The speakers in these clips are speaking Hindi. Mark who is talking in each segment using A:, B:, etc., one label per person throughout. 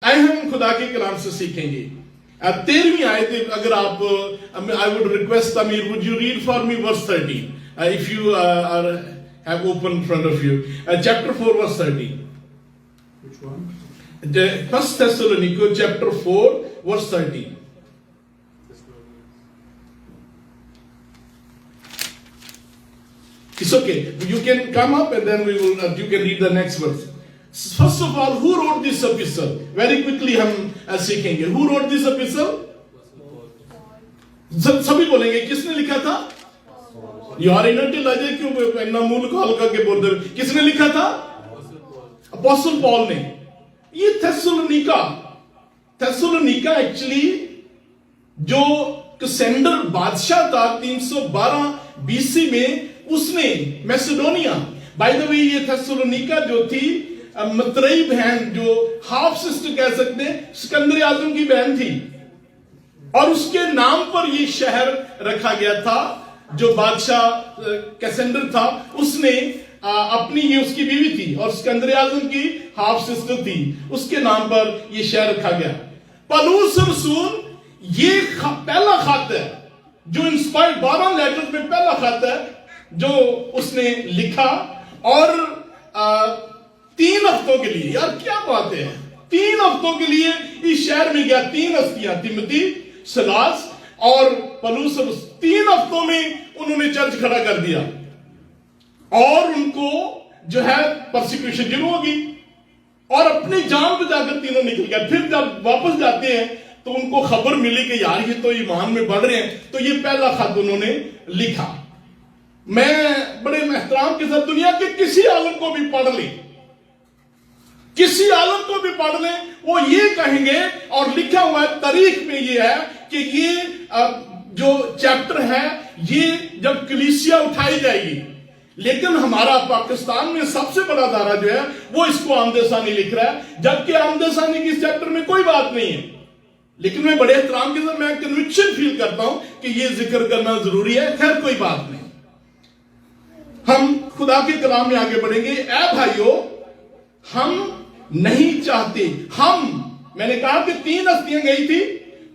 A: आए हम खुदा के कलाम से सीखेंगे। 13वीं आयत अगर आप, आई वुड रिक्वेस्ट अमीर, would you read for me verse 13 if you have open in front of you, chapter 4 verse 13.
B: Which one?
A: First Thessalonians chapter 4 verse 13. It's okay, you can come up and then we will, you can read the next verse. First of all, who wrote this epistle? Very quickly हम सीखेंगे, who wrote this epistle? सभी बोलेंगे किसने लिखा था? यार इन्हें लाजे क्यों इन्ना मूल को हल्का के बोल दे, किसने लिखा था? अपोस्टल पॉल ने। ये थेसलोनिका एक्चुअली जो कैसेंडर बादशाह था 312 बीसी में, उसने मैसेडोनिया, बाय द वे ये थेसलोनिका जो थी मतरेई बहन, जो हाफ सिस्टर कह सकते हैं, सिकंदर आजम की बहन थी, और उसके नाम पर ये शहर रखा गया था। जो बादशाह कैसेंडर था उसने अपनी, ये उसकी बीवी थी और सिकंदर आजम की हाफ सिस्टर थी, उसके नाम पर यह शहर रखा गया। पौलुस रसूल ये पहला खत है जो इंस्पायर्ड, 12 लेटर्स में पहला खत है जो उसने लिखा, और 3 हफ्तों के लिए, यार क्या बात है, 3 हफ्तों के लिए इस शहर में गया। 3 हस्तियां, तिमोथी, सिलास और पौलुस, 3 हफ्तों में उन्होंने चर्च खड़ा कर दिया, और उनको जो है परसिक्यूशन शुरू होगी, और अपनी जान बचाकर तीनों निकल गए। फिर जब वापस जाते हैं तो उनको खबर मिली कि यार ये तो ईमान में बढ़ रहे हैं, तो ये पहला खत उन्होंने लिखा। मैं बड़े एहतराम के साथ दुनिया के किसी आलम को भी पढ़ ले, किसी आलम को भी पढ़ ले, वो ये कहेंगे, और लिखा हुआ है तारीख में ये है कि ये जो चैप्टर है ये जब कलीसिया उठाई जाएगी, लेकिन हमारा पाकिस्तान में सबसे बड़ा दारा जो है वो इसको आमदेसानी लिख रहा है, जबकि आमदेसानी की इस चैप्टर में कोई बात नहीं है। लेकिन मैं बड़े एहतराम के साथ, मैं कन्विक्शन फील करता हूं कि ये जिक्र करना जरूरी है। खैर कोई बात नहीं, हम खुदा के कलाम में आगे बढ़ेंगे। ऐ भाइयों, हम नहीं चाहते, मैंने कहा कि 3 हस्तियां गई थी,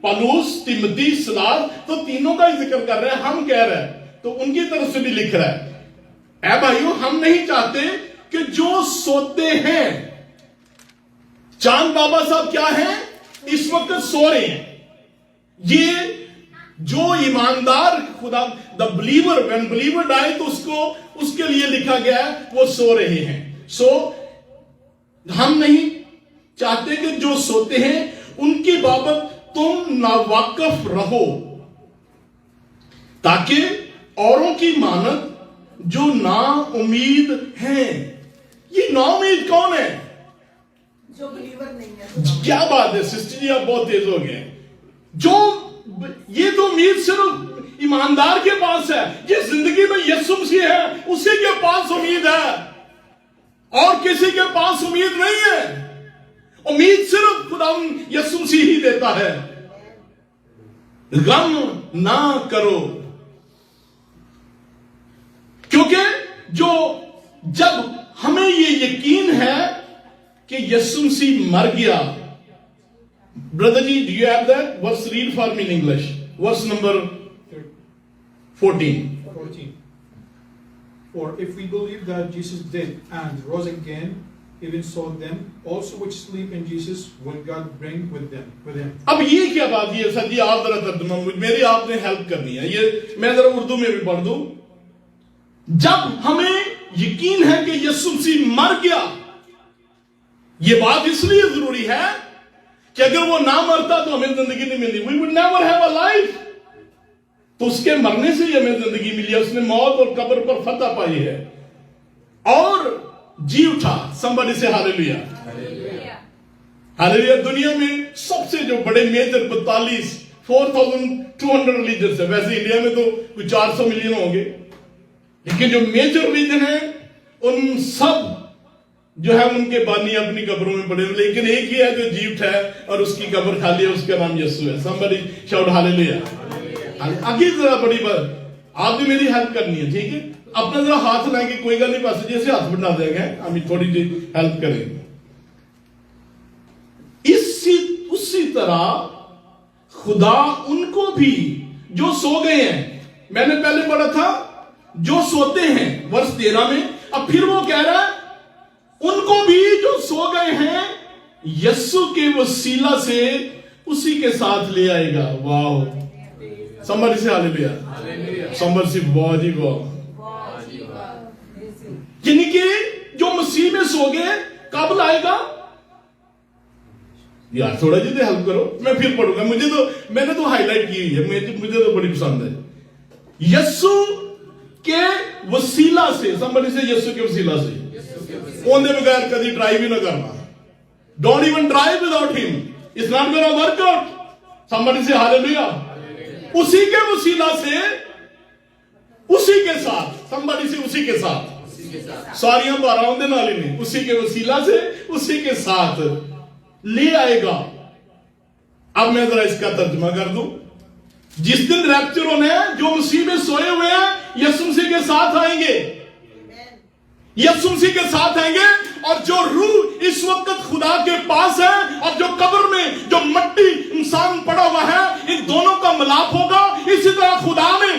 A: पौलुस, तिमोथी, सिलास, तो तीनों का ही जिक्र कर रहे हैं, हम कह रहे हैं, तो उनकी तरफ से भी लिख रहा है। ऐ भाइयों, हम नहीं चाहते कि जो सोते हैं, चांद बाबा साहब क्या हैं, इस वक्त सो रहे हैं। ये जो ईमानदार खुदा, the believer, when believer die, तो उसके लिए लिखा गया है, वो सो रहे हैं। हम नहीं चाहते कि जो सोते हैं उनकी बाबत तुम नावाकिफ रहो, ताकि औरों की मानत जो ना उम्मीद हैं। ये ना उम्मीद कौन है?
C: जो बिलीवर नहीं है।
A: क्या बात है सिस्टर जी, आप बहुत तेज हो गए। जो ये तो उम्मीद सिर्फ ईमानदार के पास है, ये जिंदगी में यीशु मसीह है, उसी के पास उम्मीद है, और किसी के पास उम्मीद नहीं है। उम्मीद सिर्फ खुदा यीशु मसीह ही देता है। गम ना करो, क्योंकि जब हमें ये यकीन है कि यीशु मसीह मर गया। Brother ji, do you have that verse? Read for me in English, verse number 14.
B: For if we believe that Jesus did and rose again, even so them also which sleep in Jesus will God bring with him.
A: अब ये क्या बात है सर जी, आप जरा तर्जुमा, मेरी आपने हेल्प करनी है, ये मैं जरा उर्दू में भी पढ़ दूं। जब हमें यकीन है कि यीशु मसीह मर गया, ये बात इसलिए जरूरी है कि अगर वो ना मरता तो हमें जिंदगी नहीं मिलती, we would never have a life. तो उसके मरने से ही हमें जिंदगी मिली है, उसने मौत और कब्र पर फतह पाई है और जी उठा। somebody say hallelujah, hallelujah. दुनिया में सबसे जो बड़े मेजर 4,200 रिलीजन है, वैसे इंडिया में तो कुछ 400 मिलियन होंगे, लेकिन जो मेजर रिलीजन है उन सब जो है उनके बानी अपनी कब्रों में पड़े, लेकिन एक ही है जो जी उठा है और उसकी कब्र खाली है, उसका नाम यीशु है। somebody shout hallelujah। आगे जरा बड़ी बात, आप भी मेरी हेल्प करनी है, ठीक है? अपना जरा हाथ लाएंगे, कोई गल नहीं, पास जैसे हाथ बढ़ा देंगे, हम थोड़ी सी हेल्प करेंगे। इसी तरह खुदा उनको भी जो सो गए हैं, मैंने पहले पढ़ा था जो सोते हैं वर्ष 13 में, अब फिर वो कह रहा है उनको भी जो सो गए हैं यीशु के वसीला से उसी के साथ ले आएगा। वाओ, समझ से हालेलुया, समझ से बहुत ही बहुत। यानी कि जो मसीह में सो गए कब लाएगा? यार थोड़ा जी तो हेल्प करो, मैं फिर पढ़ूंगा, मैंने तो हाईलाइट की हुई है, मुझे तो बड़ी पसंद है। यीशु के वसीला से, समझ से यीशु के वसीला से, ओंदे बगैर कभी ड्राइव ही ना करना। Don't even drive without him, it's not gonna work out. समझ से हालेलुया, उसी के वसीला से, उसी के साथ, समझ से उसी के साथ, सारियां 12 दे नाल ही नहीं, उसी के वसीला से उसी के साथ ले आएगा। अब मैं जरा इसका तर्जुमा कर दूं। जिस दिन रैप्चर होने हैं, जो मसीह में सोए हुए हैं यीशु मसीह के साथ आएंगे, यीशु मसीह के साथ आएंगे, और जो रूह इस वक्त खुदा के पास है और जो कब्र में जो मट्टी इंसान पड़ा हुआ है, इन दोनों का मिलाप होगा। इसी तरह खुदा ने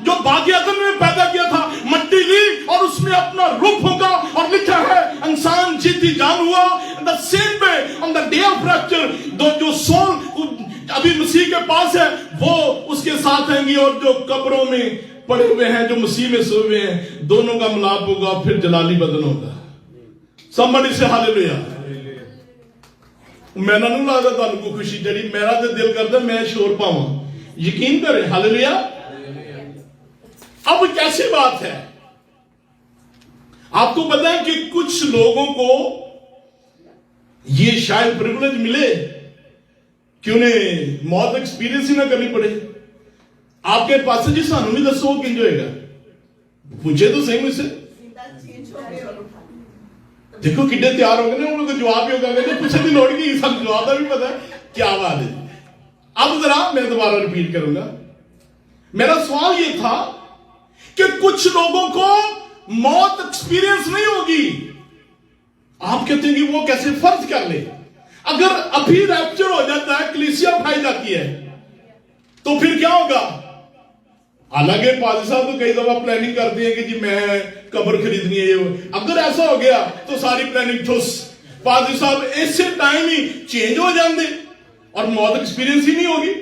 A: जो बागी अदन में पैदा किया था, मट्टी ली और उसमें अपना रूप होगा, और लिखा है इंसान जीती जान हुआ। The same way on the day of rapture, जो सोल अभी मसीह के पास है वो उसके साथ आएंगी, और जो कब्रों में पड़े हुए हैं, जो मसीह में सोए हुए हैं, दोनों का मिलाप होगा, फिर जलाली बदन होगा। समझ से हालेलुया। मैंने नहीं लगता तुहानू को खुशी जड़ी, मेरा तो दिल करता मैं शोर पावां, यकीन करें। हालेलुया। अब कैसी बात है, आपको पता है कि कुछ लोगों को ये शायद प्रिविलेज मिले कि उन्हें मौत एक्सपीरियंस ही ना करनी पड़े। आपके पास जी सानू भी दसो किंज होएगा, पूछे तो सही मुझसे। देखो किड्डे तैयार हो गए ना, उनको जवाब ही होगा, कहते पूछे की लोड़ की, सब जवाब का भी पता है क्या बात है। अब जरा मैं दोबारा रिपीट करूंगा। मेरा सवाल यह था कि कुछ लोगों को मौत एक्सपीरियंस नहीं होगी। आप कहते हैं कि वो कैसे? फर्ज कर ले अगर अभी रैप्चर हो जाता है, कलीसिया उठाई जाती है, तो फिर क्या होगा? हालांकि पाजी साहब तो कई दफा प्लानिंग करते हैं कि जी मैं कब्र खरीदनी है, अगर ऐसा हो गया तो सारी प्लानिंग ठुस। पाजी साहब ऐसे टाइम ही चेंज हो जाते और मौत एक्सपीरियंस ही नहीं होगी।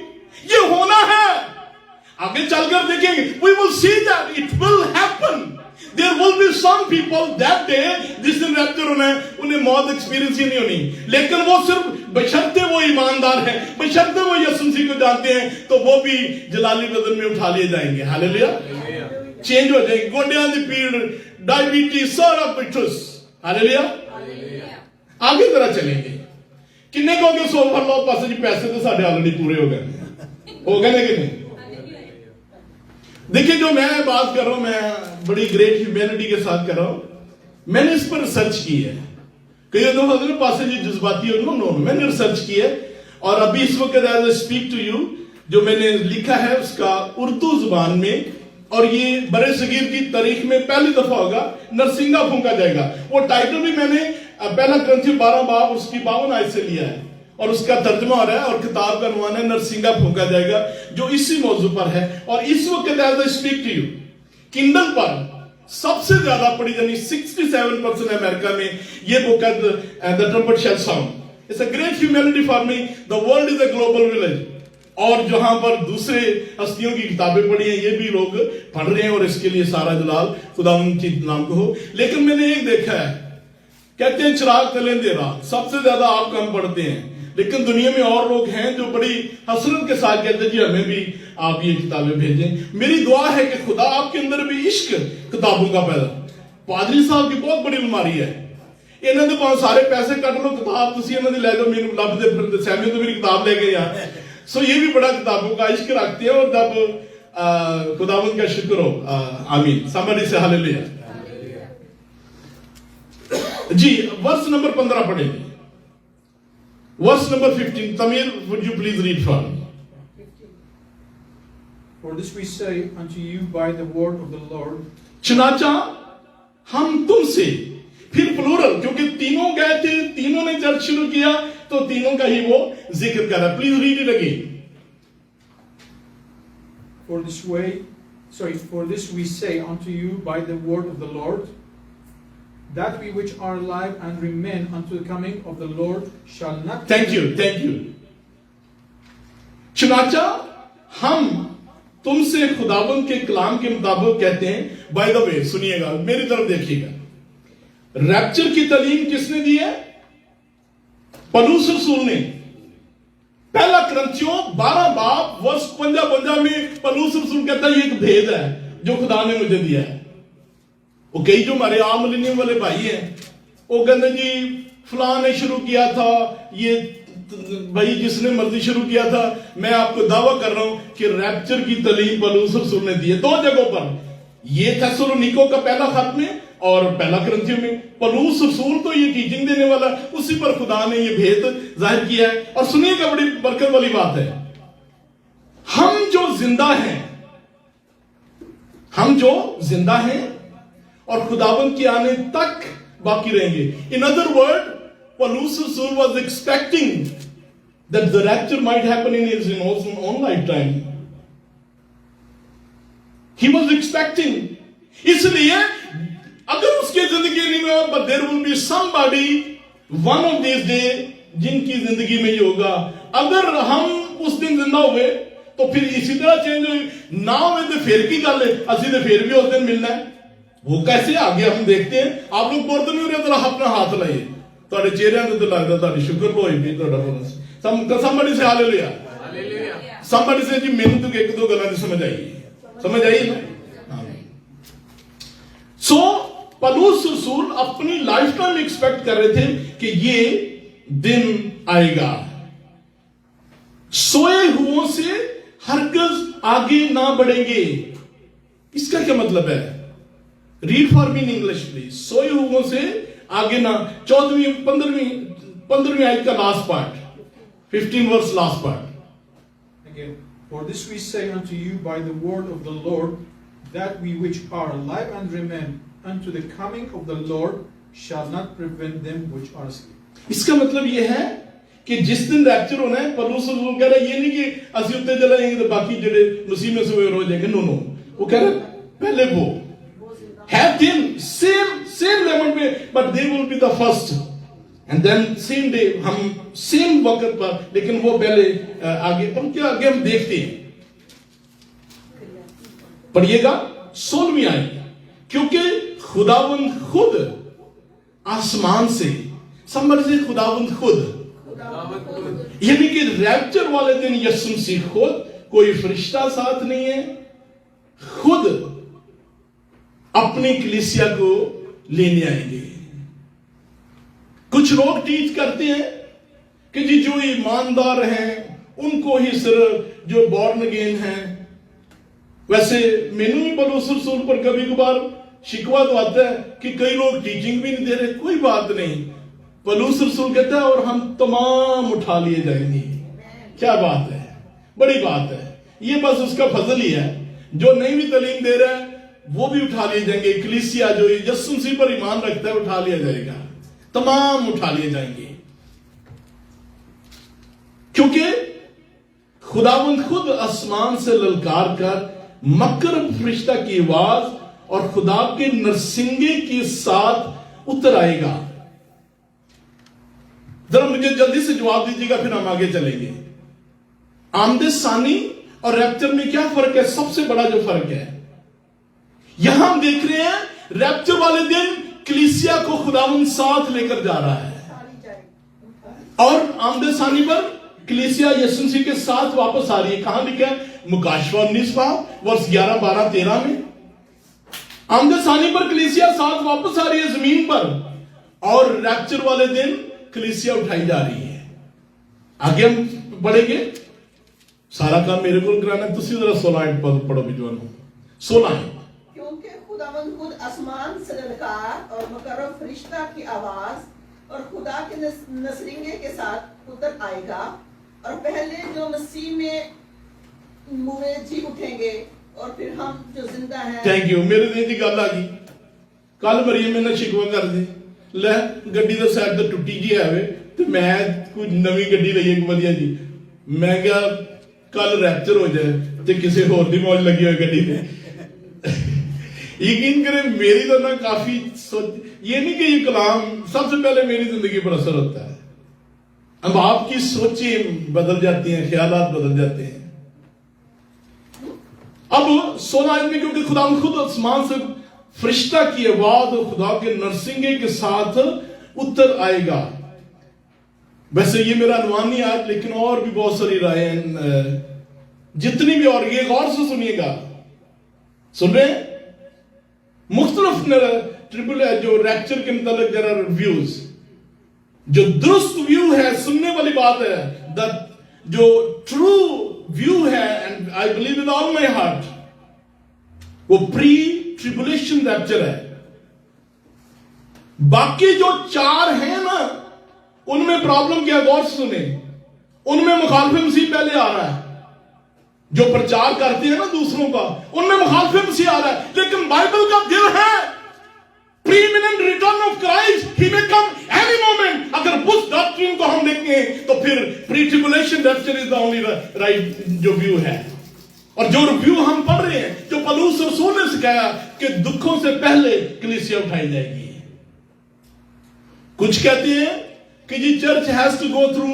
A: ये होना है, आगे चलकर देखेंगे। We will see that it will happen. There will be some people that day, जिस दिन रैप्चर होना है, उन्हें मौत एक्सपीरियंस ही नहीं होनी, लेकिन वो सिर्फ बशर्ते वो ईमानदार हैं, बशर्ते वो यीशु मसीह को जानते हैं, तो वो भी जलाली बदन में उठा लिए जाएंगे। हालेलुया। चेंज हो जाएंगे, गोडियां दी पीड़, डायबिटीज, सारा पिठुस। हालेलुया। आगे जरा चलेंगे। किन्ने कहोगे सो भर लो पास जी, पैसे तो साढ़े ऑलरेडी पूरे हो गए ना कि नहीं? देखिए जो मैं बात कर रहा हूं, मैं बड़ी ग्रेट ह्यूमैनिटी के साथ कर रहा हूं। मैंने इस पर रिसर्च की है। कई लोग पास जी जज्बाती हो, नो, मैंने रिसर्च की है, और अभी इस वक्त as I speak to you जो मैंने लिखा है उसका उर्दू जुबान में, और ये बड़े सगीर की तारीख में पहली दफा होगा, नरसिंगा फूंका जाएगा। वो टाइटल भी मैंने पहला ग्रंथी 12 बाब उसकी 52 आयत से लिया है, और उसका तर्जुमा हो रहा है, और किताब का अनुवाद है नरसिंगा फूंका जाएगा, जो इसी मौजू पर है। और इस वक्त as I speak to you Kindle पर सबसे ज्यादा पढ़ी जानी 67% अमेरिका में ये बुक है, the trumpet shall sound. It's a great humanity for me, the world is a global village. और जहां पर दूसरे हस्तियों की किताबें पढ़ी हैं, ये भी लोग पढ़ रहे हैं, और इसके लिए सारा जलाल खुदा उनके नाम को हो। लेकिन मैंने एक देखा है, कहते हैं चिराग तले अंधेरा, सबसे ज्यादा आप कम पढ़ते हैं, लेकिन दुनिया में और लोग हैं जो बड़ी हसरत के साथ कहते हैं जी हमें भी आप ये किताबें भेजें। मेरी दुआ है कि खुदा आपके अंदर भी इश्क किताबों का पैदा। पादरी साहब की बहुत बड़ी बीमारी है, इन्हों के पास सारे पैसे कट लो, किताब तुसी इन्हों दी ले जाओ, मेनू लभदे फिरदे सैमी तो मेरी किताब लेके यार। सो ये भी बड़ा किताबों का इश्क रखते हैं, और जब खुदावंद का शुक्र हो, आमीन। समझ से हालेलुया। जी वर्ष नंबर 15 पढ़ेंगे, वर्ष number 15। तमीर, would you please read for me?
B: For this we say unto you by the word of the Lord.
A: चुनाचा हम तुमसे, फिर प्लूरल, क्योंकि तीनों गए थे, तीनों ने चर्च शुरू किया, तो तीनों का ही वो जिक्र कर रहा है. Please read it again.
B: For this we say unto you by the word of the Lord, that we which are alive and remain unto the coming of the Lord shall not.
A: Thank you. चुनाचा, हम तुमसे खुदावंद के कलाम के मुताबिक कहते हैं. बाय द वे, सुनिएगा, मेरी तरफ देखिएगा. रैप्चर की तालीम किसने दी है? पौलुस रसूल ने. पहला करंथियों 12 बाब वर्ष 55 में पौलुस रसूल कहता है ये एक भेद है जो खुदा ने मुझे दिया है. वो कई जो हमारे आम मिलेनियम वाले भाई हैं, वो कहते जी फलां ने शुरू किया था, ये भाई जिसने मर्जी शुरू किया था. मैं आपको दावा कर रहा हूं कि रैप्चर की तालीम पौलुस रसूल ने दी है 2 जगहों पर. ये थेसलोनिको का पहला खत में और पहला करंथियों में. पौलुस रसूल तो ये टीचिंग देने वाला, उसी पर खुदा ने ये भेद जाहिर किया है. और सुनिएगा, बड़ी बरकत वाली बात है. हम जो जिंदा हैं और खुदावंद के आने तक बाकी रहेंगे. इन अदर वर्ड, पौलुस रसूल was expecting that the rapture might happen in his own life time. He was expecting. इसलिए अगर उसकी जिंदगी में, but there will be somebody one of these days जिनकी जिंदगी में ये होगा. अगर हम उस दिन जिंदा हुए तो फिर इसी तरह चेंज हुई ना हुए तो फिर की गल है, असि तो फिर भी उस दिन मिलना है. वो कैसे आ गया हम देखते हैं. आप लोग बोल तो नहीं हो रहे, तरह अपना हाथ लाइए. ਤੁਹਾਡੇ ਚਿਹਰਿਆਂ ਤੇ ਲੱਗਦਾ ਤੁਹਾਡੀ ਸ਼ੁਕਰ ਹੋਈ ਵੀ ਤੁਹਾਡਾ bonus. somebody say hallelujah. somebody say जी ਮੈਨੂੰ तो एक दो गल्लां दी समझ आई ना. सो पौलुस रसूल अपनी लाइफ टाइम एक्सपेक्ट कर रहे थे कि ये दिन आएगा. सोए हुओं से हरगिज आगे ना बढ़ेंगे. इसका क्या मतलब है? Read for me in English please. सोए हुओं से आगे ना. 15वीं आयत का last part, 15 verse last part.
B: Again, for this we say unto you by the word of the Lord, that we which are alive and remain unto the coming of the Lord shall not prevent them which are asleep.
A: इसका मतलब यह है कि जिस दिन रैप्चर होना है, पौलुस रसूल कह रहा है ये नहीं कि असि उत्ते चले जाएंगे तो बाकी जेडे मसीह में सोए हो जाएंगे. नो. वो कह रहा है पहले वो have them same level पे, but they will be the first and then same day हम same वक्त पर, लेकिन वो पहले आगे. पर क्या आगे हम देखते हैं. पढ़िएगा 16वीं आयत. क्योंकि खुदावंद खुद आसमान से, समझ से खुदावंद खुद, यानी कि रैप्चर वाले दिन यीशु मसीह खुद, कोई फरिश्ता साथ नहीं है, खुद अपनी कलीसिया को लेने आएंगे. कुछ लोग टीच करते हैं कि जी जो ईमानदार हैं उनको ही सिर्फ जो बॉर्न अगेन हैं. वैसे मैनू भी पौलुस रसूल पर कभी कभार शिकवा तो आता है कि कई लोग टीचिंग भी नहीं दे रहे. कोई बात नहीं, पौलुस रसूल कहता है और हम तमाम उठा लिए जाएंगे. क्या बात है, बड़ी बात है. ये बस उसका फजल ही है. जो नहीं भी तालीम दे रहा है वो भी उठा लिए जाएंगे. कलीसिया जो यीशु मसीह पर ईमान रखता है उठा लिया जाएगा. तमाम उठा लिए जाएंगे. क्योंकि खुदावंद खुद आसमान से ललकार कर मकर फरिश्ता की आवाज और खुदा के नरसिंगे के साथ उतर आएगा. जरा मुझे जल्दी से जवाब दीजिएगा, फिर हम आगे चलेंगे. आमदे सानी और रैप्चर में क्या फर्क है? सबसे बड़ा जो फर्क है, यहां हम देख रहे हैं रैप्चर वाले दिन कलीसिया को खुदावंद साथ लेकर जा रहा है, और आमदे सानी पर कलीसिया यीशु मसीह के साथ वापस आ रही है. कहां लिखा है? मुकाशवा 19 वर्ष 11, 12, 13 में. आमदे सानी पर कलीसिया साथ वापस आ रही है जमीन पर, और रैप्चर वाले दिन कलीसिया उठाई जा रही है. आगे हम बढ़ेंगे. सारा काम मेरे को कराना. तुसी जरा 16 पढ़ो विद्वान. 16
C: क्योंकि खुदावंद खुद आसमान से ललकार और मुकर्रम फरिश्ता की आवाज और खुदा के नसरिंगे के साथ उतर आएगा, और पहले जो मसीह में मुए जी उठेंगे, और फिर हम जो जिंदा हैं.
A: Thank you. मेरे दिन की गल आ गई. कल मरियम ने शिकवा कर दी, ले गड्डी का साइड तो टुटी जी है ਤੇ ਮੈਂ ਕੋਈ ਨਵੀਂ ਗੱਡੀ ਲਈ ਇੱਕ ਵਧੀਆ ਜੀ, ਮੈਂ ਕਿਹਾ ਕੱਲ ਰੈਪਚਰ ਹੋ ਜਾਏ ਤੇ ਕਿਸੇ ਹੋਰ ਦੀ ਮੌਜ ਲੱਗੀ ਹੋਈ ਗੱਡੀ ਤੇ। यकीन करें मेरी तो ना काफी सोच, ये नहीं कि ये कलाम सबसे पहले मेरी जिंदगी पर असर होता है, अब आपकी सोचें बदल जाती हैं, ख्यालात बदल जाते हैं। अब 16 आयत में क्योंकि खुदा खुद आसमान से फरिश्ता की आवाज और खुदा के नरसिंगे के साथ उतर आएगा। वैसे ये मेरा अनुमान नहीं आज, लेकिन और भी बहुत सारी राहें जितनी भी, और ये गौर से सुनिएगा, सुन रहे हैं, मुख्तलिफ ट्रिपल है जो रैप्चर के मतलब जरा रिव्यूज, जो दुरुस्त व्यू है, सुनने वाली बात है, जो ट्रू व्यू है, and I believe with all my heart, वो प्री ट्रिबुलेशन रैप्चर है। बाकी जो 4 हैं ना, उनमें प्रॉब्लम क्या, गौर से सुने, उनमें मुखालिफ मसीह पहले आ रहा है, जो प्रचार करते हैं ना दूसरों का, उनमें मुखालिफ मसीह आ रहा है, लेकिन बाइबल का दिल है preeminent return of Christ, he may come any moment. अगर उस डॉक्ट्रिन को हम देखें तो फिर pre tribulation rapture is the only right जो व्यू है। और जो व्यू हम पढ़ रहे हैं, जो पौलुस रसूल ने सिखाया कि दुखों से पहले कलीसिया उठाई जाएगी। कुछ कहते हैं कि जी church has to go through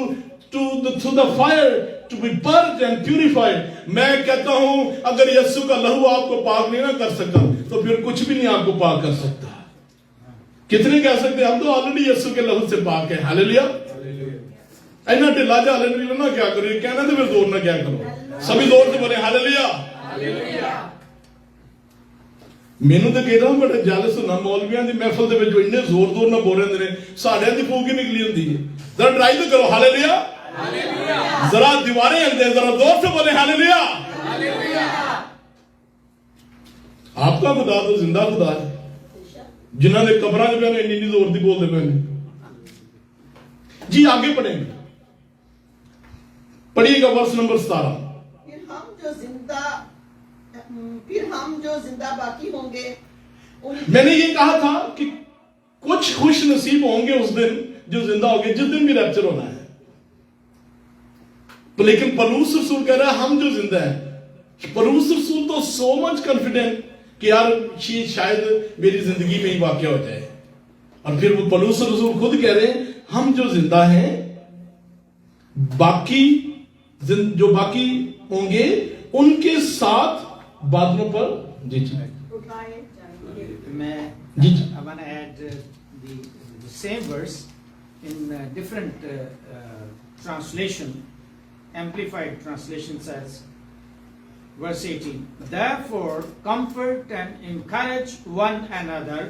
A: the fire to be purged and purified. मैं कहता हूं अगर यीशु का लहू आपको पाक नहीं ना कर सका तो फिर कुछ भी नहीं आपको पाक कर सकता। कितने कह सकते हैं हम तो ऑलरेडी यीशु के लहू से पाक है। हालेलुया। इतना ढिला जा हालेलुया ना क्या करो, ये कहना तो फिर जोर ना क्या करो, सभी जोर से बोले हालेलुया। ਮੈਨੂੰ ਤਾਂ कहता बड़ा जेलस होना मौलवियां ਦੀ महफिल ਦੇ ਵਿੱਚ ਇੰਨੇ ਜ਼ੋਰ ਨਾਲ ਬੋਲ ਰਹੇ ਨੇ, ਸਾਡਿਆਂ ਦੀ ਫੂਕ ਹੀ ਨਿਕਲੀ ਹੁੰਦੀ ਹੈ। जरा ट्राई तो करो हालेलुया, जरा दीवारें हिलते हैं, जरा जोर से बोले हालेलुया। आपका खुदा तो जिंदा खुदा है, जिन्होंने कब्रां च पहले इन्नी जोर दी बोलते पे जी। आगे पढ़ेंगे, पढ़िएगा वर्ष नंबर 17।
C: फिर हम जो जिंदा बाकी होंगे,
A: मैंने ये कहा था कि कुछ खुश नसीब होंगे उस दिन जो जिंदा होंगे, जिस दिन भी रैप्चर होना है। तो लेकिन पौलुस रसूल कह रहा है हम जो जिंदा है। पौलुस रसूल तो सो मच कॉन्फिडेंट कि यार ये शायद मेरी जिंदगी में ही वाकया हो जाए, और फिर वो पौलुस रसूल खुद कह रहे हैं हम जो जिंदा हैं, बाकी जो बाकी होंगे उनके साथ बादलों पर जी
C: उठाए जाएंगे।
D: मैं
A: जी
D: I want to add the same verse in different translation. Amplified translation says, verse 18, therefore comfort and encourage one another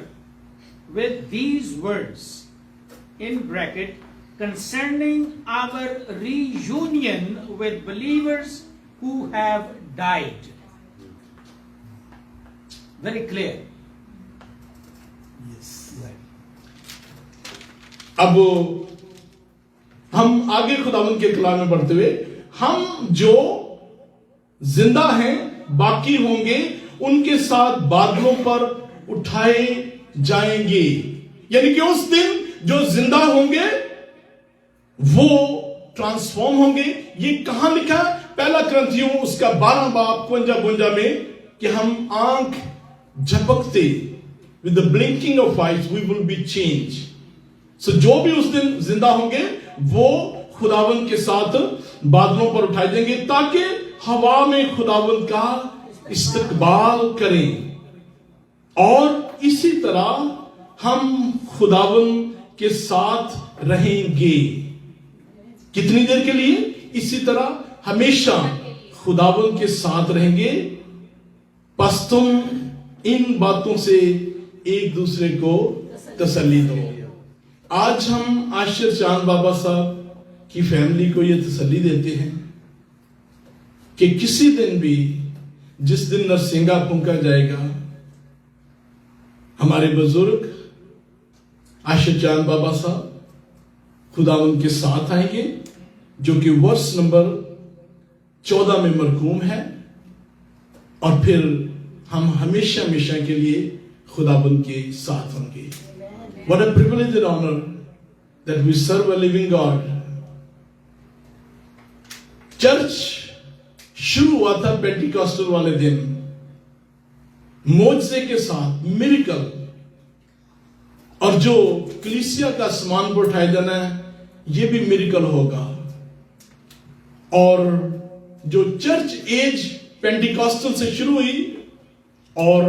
D: with these words, in bracket, concerning our reunion with believers who have died. Very clear.
B: Yes.
A: अब हम आगे खुदावंद के कलाम में बढ़ते हुए, हम जो जिंदा हैं बाकी होंगे उनके साथ बादलों पर उठाए जाएंगे। यानी कि उस दिन जो जिंदा होंगे वो ट्रांसफॉर्म होंगे। ये कहां लिखा? पहला क्रंथियों उसका 12 बाब 52 में कि हम आंख झपकते with the blinking of eyes we will be changed. So जो भी उस दिन जिंदा होंगे वो खुदावंद के साथ बादलों पर उठाए जाएंगे ताकि हवा में खुदावंद का इस्तकबाल करें, और इसी तरह हम खुदावंद के साथ रहेंगे। कितनी देर के लिए? इसी तरह हमेशा खुदावंद के साथ रहेंगे। बस तुम इन बातों से एक दूसरे को तसल्ली दो। आज हम आशिर चांद बाबा साहब की फैमिली को यह तसल्ली देते हैं कि किसी दिन भी जिस दिन नरसिंगा फूंका जाएगा, हमारे बुजुर्ग आशिर चांद बाबा साहब खुदावंद के साथ आएंगे, जो कि वर्ष नंबर 14 में मरकूम है, और फिर हम हमेशा हमेशा के लिए खुदाबंद के साथ होंगे। What a privilege and honor that we serve a living God. Church शुरू हुआ था पेंटिकॉस्टल वाले दिन, मोजसे के साथ, मिरेकल, और जो कलीसिया का सामान पर उठाया जाना है, ये भी मिरेकल होगा। और जो चर्च एज पेंटिकॉस्टल से शुरू हुई, और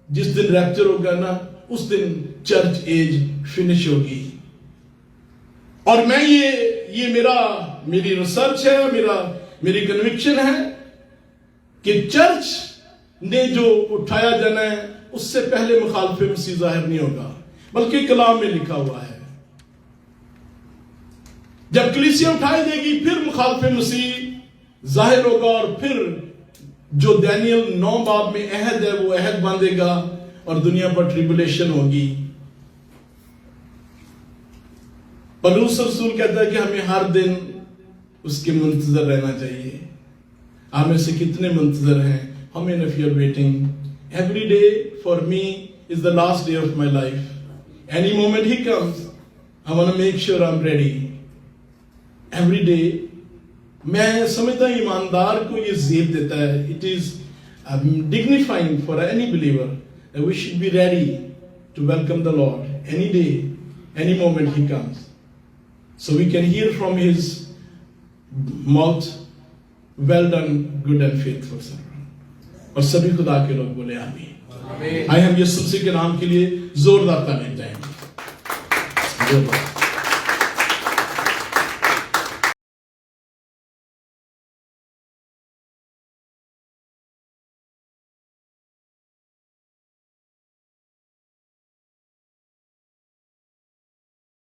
A: जिस दिन रैप्चर होगा ना, उस दिन चर्च एज फिनिश होगी। और मैं ये मेरी रिसर्च है, मेरी कन्विक्शन है कि चर्च ने जो उठाया जाना है, उससे पहले मुखालफे मसीह जाहिर नहीं होगा, बल्कि कलाम में लिखा हुआ है। जब कलीसिया उठाई देगी, फिर मुखालफे मसीह जाहिर होगा, और फिर जो दानियल 9 बाब में अहद है, वो अहद बांधेगा, और दुनिया पर ट्रिबुलेशन होगी। पौलुस रसूल कहता है कि हमें हर दिन उसके मुंतजर रहना चाहिए। आप में से कितने मुंतजर हैं? How many of you are waiting? Every day for me is the last day of my life. Any moment he comes, I want to make sure I'm ready. Every day, मैं समझता हूं ईमानदार को ये ज़ेब देता है. It is dignifying for any believer that we should be ready to welcome the Lord any day, any moment he comes. So we can hear from his mouth, well done, good and faithful servant. और सभी खुदा के लोग बोले आमीन। आइए हम यीशु मसीह के नाम के लिए जोरदार ताली जाएंगे।